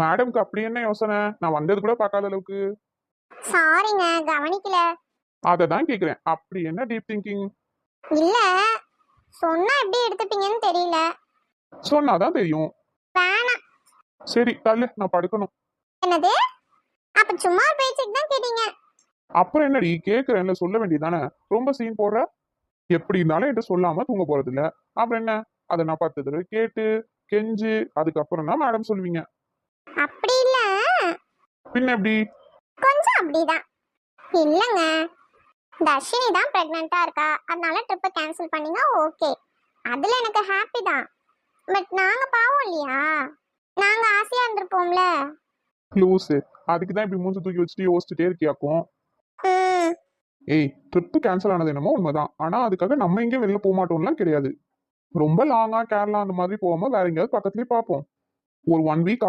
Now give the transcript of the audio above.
மேடம்க்கு அப்படி என்ன யோசனை? நான் வந்தது கூட பார்க்காத அளவுக்கு. சாரிங்க, கவனிக்கல. அதை தான் கேட்குறேன், அப்படி என்ன டீப் திங்கிங்? இல்ல, சொன்னா எப்படி எடுத்துப்பீங்கன்னு தெரியல. சொன்னாதான் தெரியும். வேணாம். சரி தள்ளு, நான் படுக்கணும். என்னது? அப்ப சும்மா ஒரு பேச்சுக்கு தான் கேட்டீங்க? அப்புறம் என்னடி கேட்குறேன்ல, சொல்ல வேண்டியதானே? ரொம்ப சீன் போடுற. எப்படி இருந்தாலும் என்கிட்ட சொல்லாம தூங்க போறது இல்ல. அப்புறம் என்ன? அதை நான் 10 தடவை கேட்டு கெஞ்சு அதுக்கப்புறம் தான் மேடம் சொல்லுவீங்க. அப்படி இல்ல, பின்ன எப்படி? கொஞ்சம் அப்படிதான். இல்லங்க, தர்ஷினி தான் பிரெக்னெண்டா இருக்கா, அதனால ட்ரிப்பை கேன்சல் பண்ணீங்க. ஓகே, அதுல எனக்கு ஹாப்பி தான். பட் நாங்க பாவம் இல்லையா? நாங்க ஆசையா இருந்திருப்போம்ல. லூசு, அதுக்கு தான் இப்படி மூஞ்சி தூக்கி வச்சுட்டு யோசிச்சுட்டே இருக்கியாக்கும். ம், ஏய், ட்ரிப்பு கேன்சல் ஆனது என்னமோ உண்மைதான். ஆனா அதுக்காக நம்ம எங்கேயும் வெளில போக மாட்டோம்லாம் கிடையாது. ரொம்ப லாங்கா கேரளா அந்த மாதிரி போகாம வேற எங்கேயாவது பக்கத்துலயே பார்ப்போம். ஒரு 1 வீக்